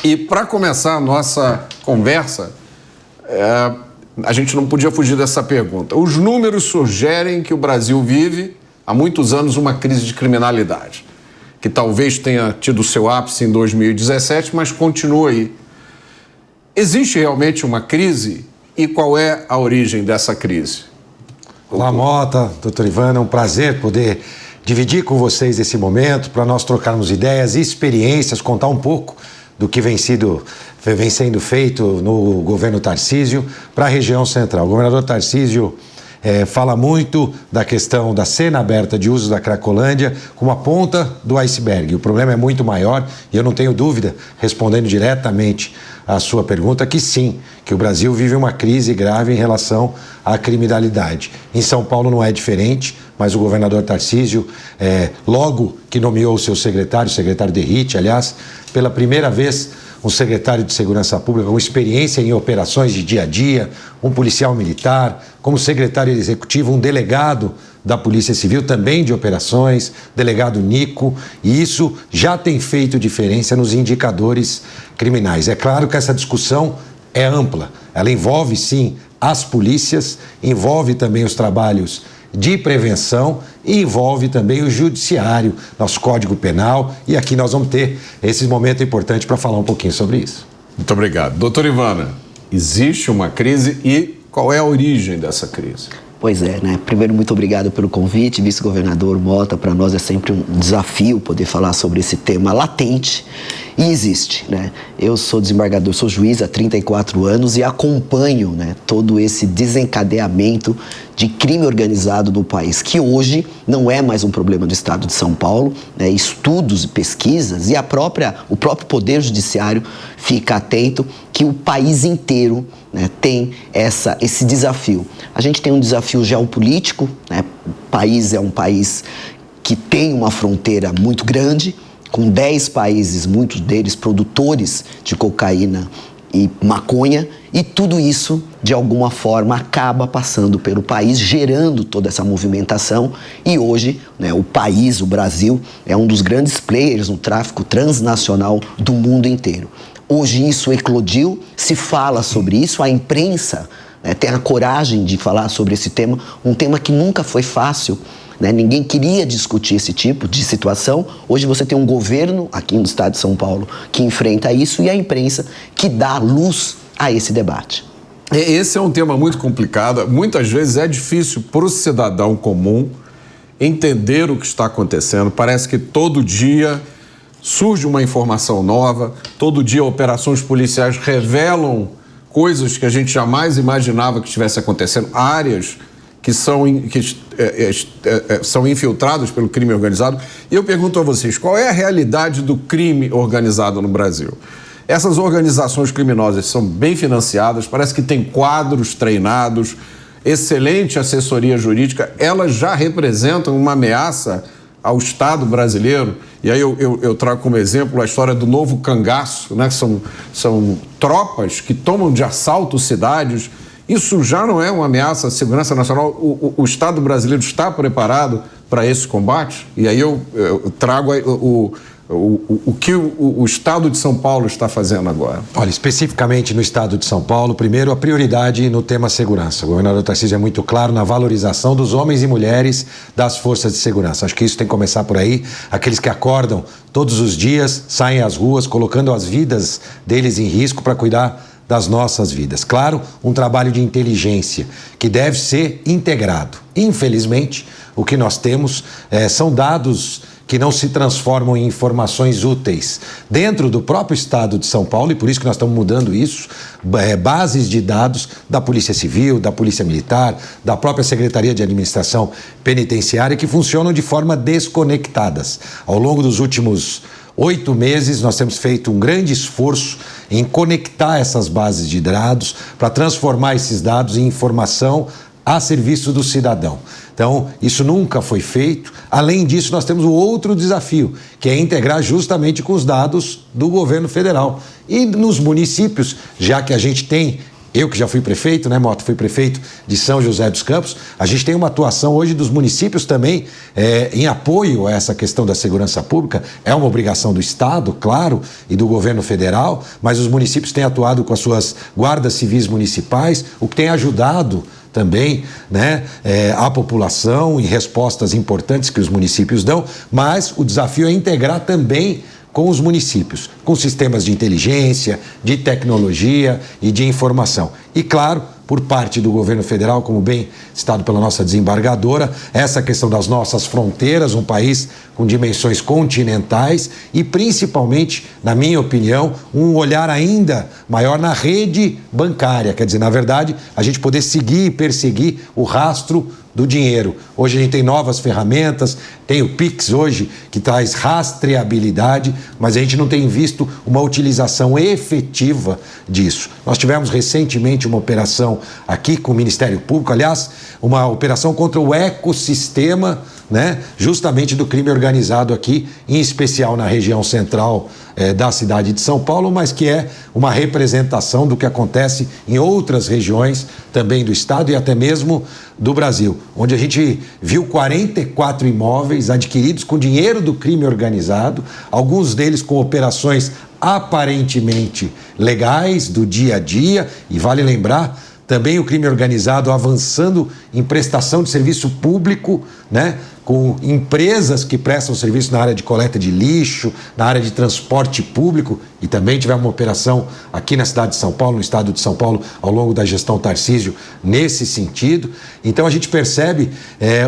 E para começar a nossa conversa, a gente não podia fugir dessa pergunta. Os números sugerem que o Brasil vive há muitos anos uma crise de criminalidade, que talvez tenha tido seu ápice em 2017, mas continua aí. Existe realmente uma crise? E qual é a origem dessa crise? Olá, Mota, doutor Ivana, é um prazer poder dividir com vocês esse momento para nós trocarmos ideias e experiências, contar um pouco do que vem sendo feito no governo Tarcísio para a região central. O governador Tarcísio fala muito da questão da cena aberta de uso da Cracolândia como a ponta do iceberg. O problema é muito maior e eu não tenho dúvida, respondendo diretamente à sua pergunta, que sim, que o Brasil vive uma crise grave em relação à criminalidade. Em São Paulo não é diferente, mas o governador Tarcísio, logo que nomeou o seu secretário, o secretário Derrite, aliás, pela primeira vez, um secretário de Segurança Pública com experiência em operações de dia a dia, um policial militar, como secretário executivo, um delegado da Polícia Civil, também de operações, delegado Nico, e isso já tem feito diferença nos indicadores criminais. É claro que essa discussão é ampla, ela envolve, sim, as polícias, envolve também os trabalhos de prevenção e envolve também o judiciário, nosso Código Penal, e aqui nós vamos ter esse momento importante para falar um pouquinho sobre isso. Muito obrigado. Doutor Ivana, existe uma crise e qual é a origem dessa crise? Pois é, né? Primeiro, muito obrigado pelo convite, vice-governador Mota. Para nós é sempre um desafio poder falar sobre esse tema latente e existe, né? Eu sou desembargador, sou juiz há 34 anos e acompanho, né, todo esse desencadeamento de crime organizado no país, que hoje não é mais um problema do estado de São Paulo, né? Estudos e pesquisas e o próprio Poder Judiciário fica atento que o país inteiro, né, tem esse desafio. A gente tem um desafio geopolítico, né? O país é um país que tem uma fronteira muito grande, com 10 países, muitos deles produtores de cocaína e maconha, e tudo isso, de alguma forma, acaba passando pelo país, gerando toda essa movimentação, e hoje, né, o país, o Brasil, é um dos grandes players no tráfico transnacional do mundo inteiro. Hoje isso eclodiu, se fala sobre isso, a imprensa, né, tem a coragem de falar sobre esse tema, um tema que nunca foi fácil, né? Ninguém queria discutir esse tipo de situação. Hoje você tem um governo aqui no estado de São Paulo que enfrenta isso e a imprensa que dá luz a esse debate. Esse é um tema muito complicado. Muitas vezes é difícil para o cidadão comum entender o que está acontecendo. Parece que todo dia surge uma informação nova, todo dia operações policiais revelam coisas que a gente jamais imaginava que estivesse acontecendo, áreas que são infiltrados pelo crime organizado. E eu pergunto a vocês, qual é a realidade do crime organizado no Brasil? Essas organizações criminosas são bem financiadas, parece que tem quadros treinados, excelente assessoria jurídica, elas já representam uma ameaça ao Estado brasileiro. E aí eu trago como exemplo a história do Novo Cangaço, né? São tropas que tomam de assalto cidades. Isso já não é uma ameaça à segurança nacional? O Estado brasileiro está preparado para esse combate? E aí eu trago o que o Estado de São Paulo está fazendo agora. Olha, especificamente no Estado de São Paulo, primeiro a prioridade no tema segurança. O governador Tarcísio é muito claro na valorização dos homens e mulheres das forças de segurança. Acho que isso tem que começar por aí. Aqueles que acordam todos os dias, saem às ruas, colocando as vidas deles em risco para cuidar das nossas vidas. Claro, um trabalho de inteligência que deve ser integrado. Infelizmente, o que nós temos são dados que não se transformam em informações úteis dentro do próprio estado de São Paulo, e por isso que nós estamos mudando isso, bases de dados da Polícia Civil, da Polícia Militar, da própria Secretaria de Administração Penitenciária, que funcionam de forma desconectadas. Ao longo dos últimos 8 meses, nós temos feito um grande esforço em conectar essas bases de dados para transformar esses dados em informação a serviço do cidadão. Então, isso nunca foi feito. Além disso, nós temos o outro desafio, que é integrar justamente com os dados do governo federal. E nos municípios, já que a gente tem eu que já fui prefeito, né, Mota? Fui prefeito de São José dos Campos. A gente tem uma atuação hoje dos municípios também em apoio a essa questão da segurança pública. É uma obrigação do Estado, claro, e do governo federal, mas os municípios têm atuado com as suas guardas civis municipais, o que tem ajudado também, né, a população em respostas importantes que os municípios dão, mas o desafio é integrar também com os municípios, com sistemas de inteligência, de tecnologia e de informação. E, claro, por parte do governo federal, como bem citado pela nossa desembargadora, essa questão das nossas fronteiras, um país com dimensões continentais e, principalmente, na minha opinião, um olhar ainda maior na rede bancária. Quer dizer, na verdade, a gente poder seguir e perseguir o rastro do dinheiro. Hoje a gente tem novas ferramentas, tem o Pix hoje, que traz rastreabilidade, mas a gente não tem visto uma utilização efetiva disso. Nós tivemos recentemente uma operação aqui com o Ministério Público, aliás, uma operação contra o ecossistema, né, justamente do crime organizado aqui, em especial na região central da cidade de São Paulo, mas que é uma representação do que acontece em outras regiões também do estado e até mesmo do Brasil, onde a gente viu 44 imóveis adquiridos com dinheiro do crime organizado, alguns deles com operações aparentemente legais do dia a dia, e vale lembrar também o crime organizado avançando em prestação de serviço público, né, com empresas que prestam serviço na área de coleta de lixo, na área de transporte público, e também tivemos uma operação aqui na cidade de São Paulo, no estado de São Paulo, ao longo da gestão Tarcísio, nesse sentido. Então a gente percebe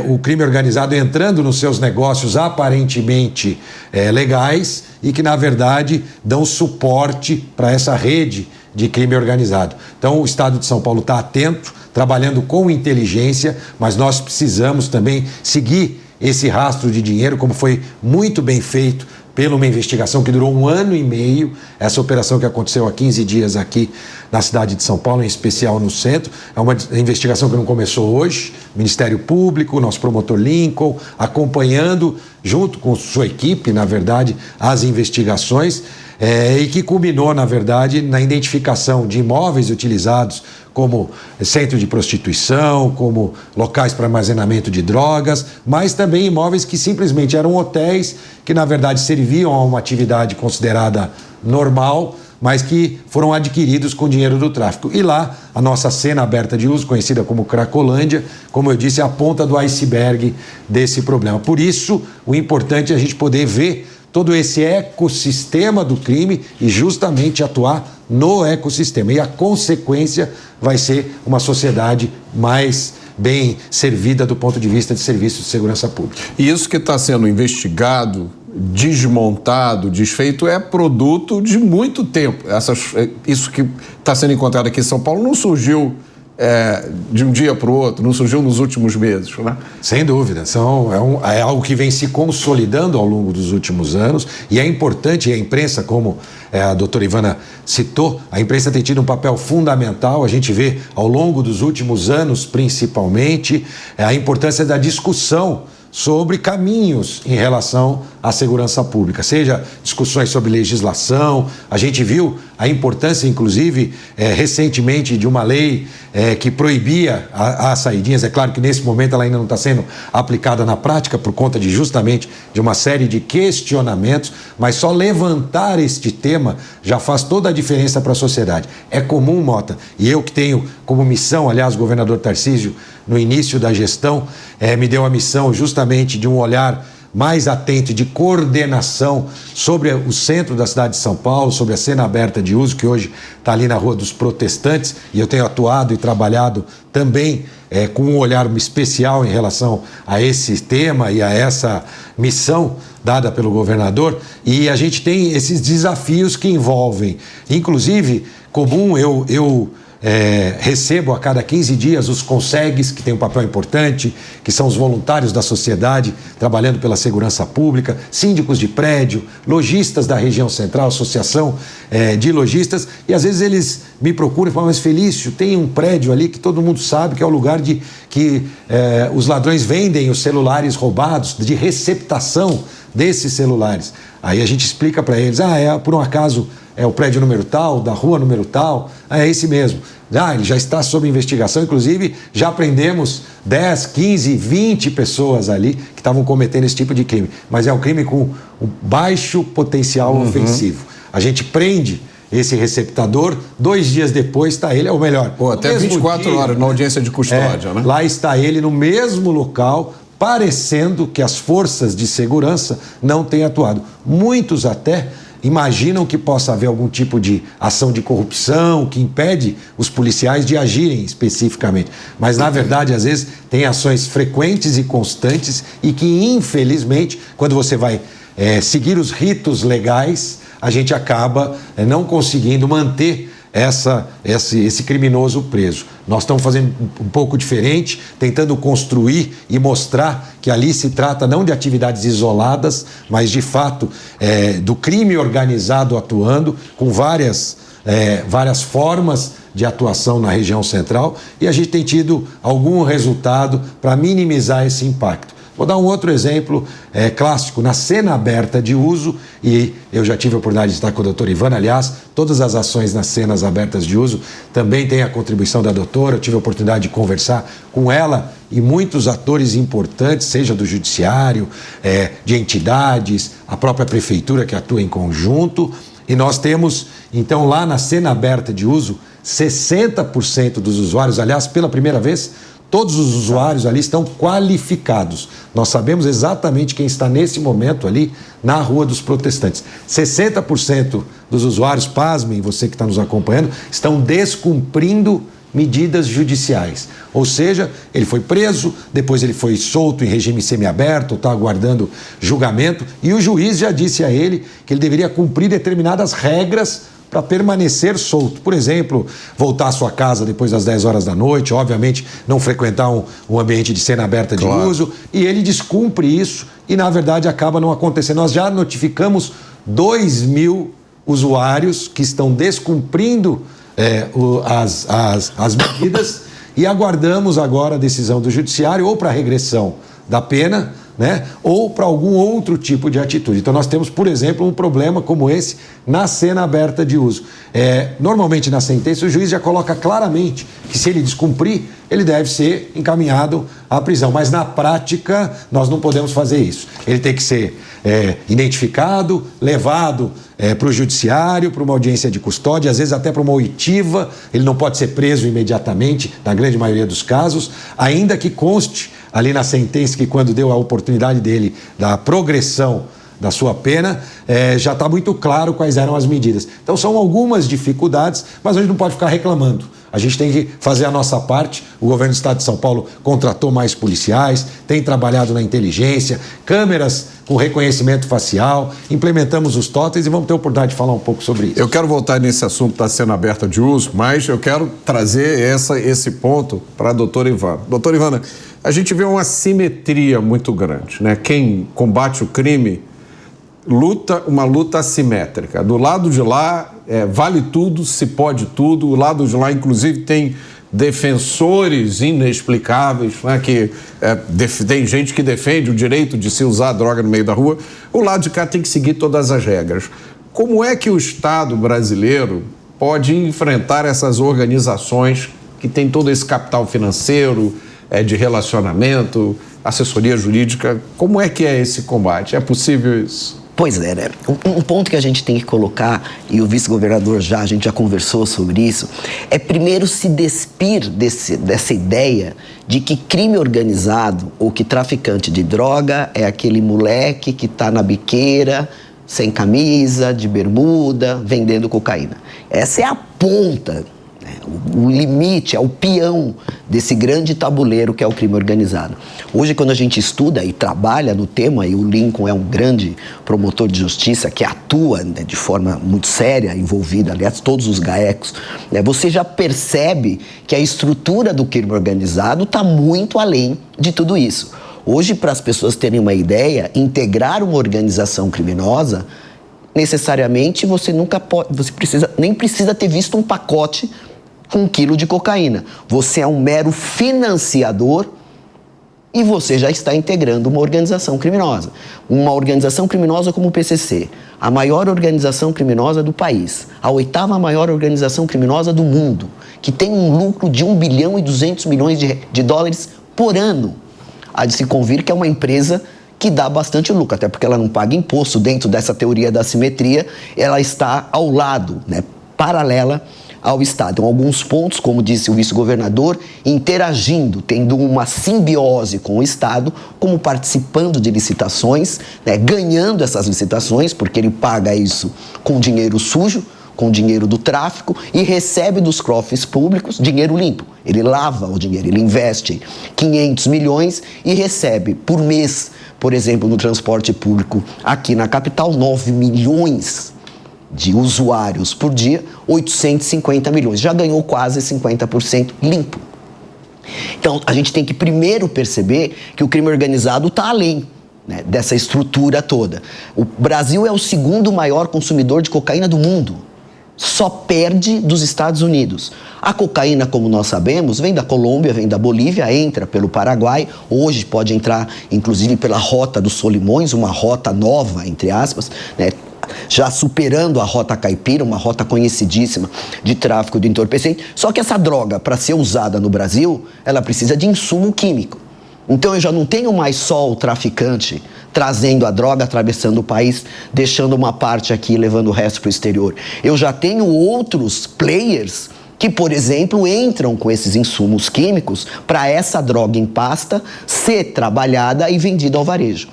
o crime organizado entrando nos seus negócios aparentemente legais e que, na verdade, dão suporte para essa rede de crime organizado. Então o estado de São Paulo está atento, trabalhando com inteligência, mas nós precisamos também seguir esse rastro de dinheiro, como foi muito bem feito pela uma investigação que durou 1 ano e meio, essa operação que aconteceu há 15 dias aqui na cidade de São Paulo, em especial no centro. É uma investigação que não começou hoje, Ministério Público, nosso promotor Lincoln, acompanhando, junto com sua equipe, na verdade, as investigações, e que culminou, na verdade, na identificação de imóveis utilizados como centro de prostituição, como locais para armazenamento de drogas, mas também imóveis que simplesmente eram hotéis que, na verdade, serviam a uma atividade considerada normal, mas que foram adquiridos com dinheiro do tráfico. E lá, a nossa cena aberta de uso, conhecida como Cracolândia, como eu disse, é a ponta do iceberg desse problema. Por isso, o importante é a gente poder ver todo esse ecossistema do crime e justamente atuar no ecossistema. E a consequência vai ser uma sociedade mais bem servida do ponto de vista de serviços de segurança pública. E isso que está sendo investigado, desmontado, desfeito, é produto de muito tempo. Isso que está sendo encontrado aqui em São Paulo não surgiu de um dia para o outro, não surgiu nos últimos meses, né? Sem dúvida, é algo que vem se consolidando ao longo dos últimos anos e é importante, e a imprensa, como a doutora Ivana citou, a imprensa tem tido um papel fundamental. A gente vê ao longo dos últimos anos, principalmente, a importância da discussão sobre caminhos em relação à segurança pública, seja discussões sobre legislação. A gente viu a importância, inclusive, recentemente, de uma lei que proibia as saidinhas. É claro que nesse momento ela ainda não está sendo aplicada na prática por conta de justamente de uma série de questionamentos, mas só levantar este tema já faz toda a diferença para a sociedade. É comum, Mota, e eu que tenho como missão, aliás, o governador Tarcísio, no início da gestão, me deu a missão justamente de um olhar mais atento de coordenação sobre o centro da cidade de São Paulo, sobre a cena aberta de uso, que hoje está ali na Rua dos Protestantes, e eu tenho atuado e trabalhado também com um olhar especial em relação a esse tema e a essa missão dada pelo governador. E a gente tem esses desafios que envolvem, inclusive, comum, eu recebo a cada 15 dias os consegues, que tem um papel importante, que são os voluntários da sociedade trabalhando pela segurança pública, síndicos de prédio, lojistas da região central, associação de lojistas, e às vezes eles me procuram e falam: mas Felício, tem um prédio ali que todo mundo sabe que é o lugar que os ladrões vendem os celulares roubados, de receptação desses celulares. Aí a gente explica para eles: por um acaso é o prédio número tal, da rua número tal, é esse mesmo. Ele já está sob investigação, inclusive já prendemos 10, 15, 20 pessoas ali que estavam cometendo esse tipo de crime. Mas é um crime com um baixo potencial ofensivo. A gente prende esse receptador, 2 dias depois está ele, ou melhor... até 24 horas na audiência de custódia, né? Lá está ele no mesmo local, parecendo que as forças de segurança não têm atuado. Muitos até imaginam que possa haver algum tipo de ação de corrupção que impede os policiais de agirem especificamente. Mas, na verdade, às vezes, tem ações frequentes e constantes e que, infelizmente, quando você vai seguir os ritos legais, a gente acaba não conseguindo manter esse criminoso preso. Nós estamos fazendo um pouco diferente, tentando construir e mostrar que ali se trata não de atividades isoladas, mas de fato do crime organizado atuando com várias formas de atuação na região central, e a gente tem tido algum resultado para minimizar esse impacto. Vou dar um outro exemplo clássico, na cena aberta de uso, e eu já tive a oportunidade de estar com a doutora Ivana, aliás, todas as ações nas cenas abertas de uso também têm a contribuição da doutora, eu tive a oportunidade de conversar com ela e muitos atores importantes, seja do judiciário, de entidades, a própria prefeitura que atua em conjunto, e nós temos, então, lá na cena aberta de uso, 60% dos usuários, aliás, pela primeira vez, todos os usuários ali estão qualificados. Nós sabemos exatamente quem está nesse momento ali na Rua dos Protestantes. 60% dos usuários, pasmem, você que está nos acompanhando, estão descumprindo medidas judiciais. Ou seja, ele foi preso, depois ele foi solto em regime semiaberto, está aguardando julgamento, e o juiz já disse a ele que ele deveria cumprir determinadas regras para permanecer solto. Por exemplo, voltar à sua casa depois das 10 horas da noite, obviamente não frequentar um ambiente de cena aberta de uso, e ele descumpre isso e, na verdade, acaba não acontecendo. Nós já notificamos 2.000 usuários que estão descumprindo as medidas e aguardamos agora a decisão do judiciário ou para regressão da pena, né, ou para algum outro tipo de atitude. Então nós temos, por exemplo, um problema como esse na cena aberta de uso. Normalmente na sentença o juiz já coloca claramente que se ele descumprir, ele deve ser encaminhado à prisão, mas na prática nós não podemos fazer isso. Ele tem que ser identificado, levado para o judiciário, para uma audiência de custódia, às vezes até para uma oitiva, ele não pode ser preso imediatamente, na grande maioria dos casos, ainda que conste ali na sentença que quando deu a oportunidade dele da progressão da sua pena, já está muito claro quais eram as medidas. Então são algumas dificuldades, mas a gente não pode ficar reclamando. A gente tem que fazer a nossa parte. O governo do estado de São Paulo contratou mais policiais, tem trabalhado na inteligência, câmeras com reconhecimento facial, implementamos os totens e vamos ter a oportunidade de falar um pouco sobre isso. Eu quero voltar nesse assunto da cena aberta de uso, mas eu quero trazer esse ponto para a doutora Ivana. Doutora Ivana, a gente vê uma assimetria muito grande, né? Quem combate o crime luta uma luta assimétrica. Do lado de lá, vale tudo, se pode tudo. O lado de lá, inclusive, tem defensores inexplicáveis, né, que tem gente que defende o direito de se usar droga no meio da rua. O lado de cá tem que seguir todas as regras. Como é que o Estado brasileiro pode enfrentar essas organizações que têm todo esse capital financeiro, de relacionamento, assessoria jurídica? Como é que é esse combate? É possível isso? Pois é, né? Um ponto que a gente tem que colocar, e o vice-governador a gente já conversou sobre isso, é primeiro se despir dessa ideia de que crime organizado ou que traficante de droga é aquele moleque que está na biqueira, sem camisa, de bermuda, vendendo cocaína. Essa é a ponta, né? O limite, é o peão desse grande tabuleiro que é o crime organizado. Hoje, quando a gente estuda e trabalha no tema, e o Lincoln é um grande promotor de justiça que atua, né, de forma muito séria, envolvido, aliás, todos os GAECos, né, você já percebe que a estrutura do crime organizado está muito além de tudo isso. Hoje, para as pessoas terem uma ideia, integrar uma organização criminosa, necessariamente você nem precisa ter visto um pacote com 1 quilo de cocaína. Você é um mero financiador e você já está integrando uma organização criminosa. Uma organização criminosa como o PCC, a maior organização criminosa do país, a 8ª maior organização criminosa do mundo, que tem um lucro de 1 bilhão e 200 milhões de dólares por ano. Há de se convir que é uma empresa que dá bastante lucro, até porque ela não paga imposto. Dentro dessa teoria da assimetria, ela está ao lado, né, paralela ao Estado. Então, alguns pontos, como disse o vice-governador, interagindo, tendo uma simbiose com o Estado, como participando de licitações, né, ganhando essas licitações, porque ele paga isso com dinheiro sujo, com dinheiro do tráfico, e recebe dos cofres públicos dinheiro limpo. Ele lava o dinheiro, ele investe 500 milhões e recebe por mês, por exemplo, no transporte público aqui na capital, 9 milhões de usuários por dia, 850 milhões. Já ganhou quase 50% limpo. Então, a gente tem que primeiro perceber que o crime organizado está além, né, dessa estrutura toda. O Brasil é o 2º maior consumidor de cocaína do mundo. Só perde dos Estados Unidos. A cocaína, como nós sabemos, vem da Colômbia, vem da Bolívia, entra pelo Paraguai, hoje pode entrar, inclusive, pela Rota dos Solimões, uma rota nova, entre aspas, né, já superando a Rota Caipira, uma rota conhecidíssima de tráfico de entorpecente. Só que essa droga, para ser usada no Brasil, ela precisa de insumo químico. Então eu já não tenho mais só o traficante trazendo a droga, atravessando o país, deixando uma parte aqui e levando o resto para o exterior. Eu já tenho outros players que, por exemplo, entram com esses insumos químicos para essa droga em pasta ser trabalhada e vendida ao varejo.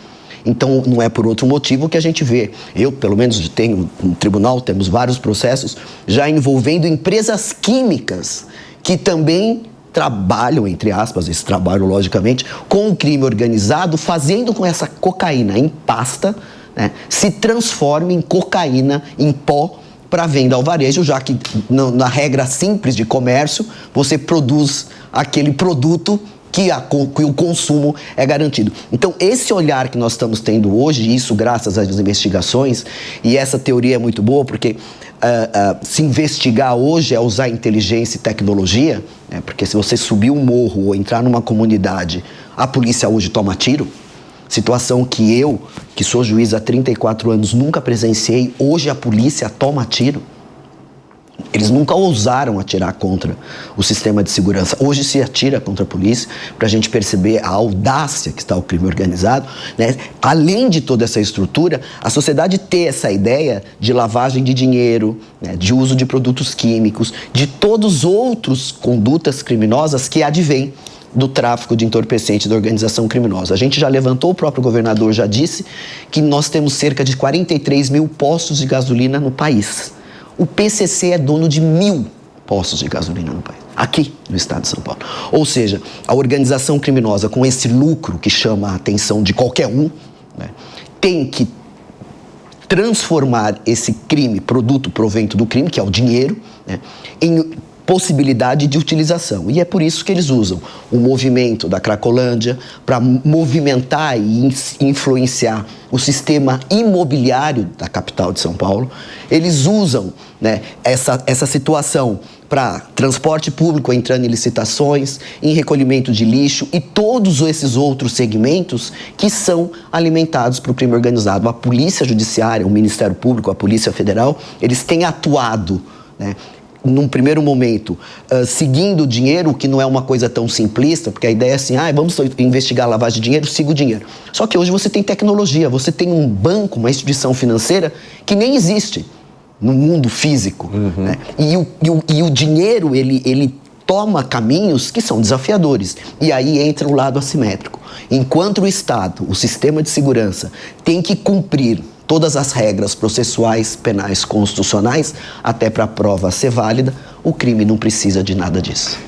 Então, não é por outro motivo que a gente vê. Eu, pelo menos, tenho no tribunal, temos vários processos já envolvendo empresas químicas que também trabalham, entre aspas, esse trabalho, logicamente, com o crime organizado, fazendo com essa cocaína em pasta, né, se transforme em cocaína em pó para venda ao varejo, já que na regra simples de comércio, você produz aquele produto que o consumo é garantido. Então, esse olhar que nós estamos tendo hoje, isso graças às investigações, e essa teoria é muito boa, porque se investigar hoje é usar inteligência e tecnologia, né, porque se você subir um morro ou entrar numa comunidade, a polícia hoje toma tiro, situação que eu, que sou juiz há 34 anos, nunca presenciei, hoje a polícia toma tiro. Eles nunca ousaram atirar contra o sistema de segurança. Hoje se atira contra a polícia, para a gente perceber a audácia que está o crime organizado, né? Além de toda essa estrutura, a sociedade ter essa ideia de lavagem de dinheiro, né, de uso de produtos químicos, de todas as outras condutas criminosas que advêm do tráfico de entorpecentes da organização criminosa. A gente já levantou, o próprio governador já disse, que nós temos cerca de 43 mil postos de gasolina no país. O PCC é dono de 1.000 postos de gasolina no país, aqui no estado de São Paulo. Ou seja, a organização criminosa, com esse lucro que chama a atenção de qualquer um, né, tem que transformar esse crime, produto provento do crime, que é o dinheiro, né, em possibilidade de utilização. E é por isso que eles usam o movimento da Cracolândia para movimentar e influenciar o sistema imobiliário da capital de São Paulo. Eles usam, né, essa situação para transporte público entrando em licitações, em recolhimento de lixo e todos esses outros segmentos que são alimentados para o crime organizado. A Polícia Judiciária, o Ministério Público, a Polícia Federal, eles têm atuado, né, num primeiro momento, seguindo o dinheiro, que não é uma coisa tão simplista, porque a ideia é assim, vamos investigar a lavagem de dinheiro, siga o dinheiro. Só que hoje você tem tecnologia, você tem um banco, uma instituição financeira que nem existe no mundo físico. Né? E o dinheiro, ele toma caminhos que são desafiadores. E aí entra o lado assimétrico. Enquanto o Estado, o sistema de segurança, tem que cumprir todas as regras processuais, penais, constitucionais, até para a prova ser válida, o crime não precisa de nada disso.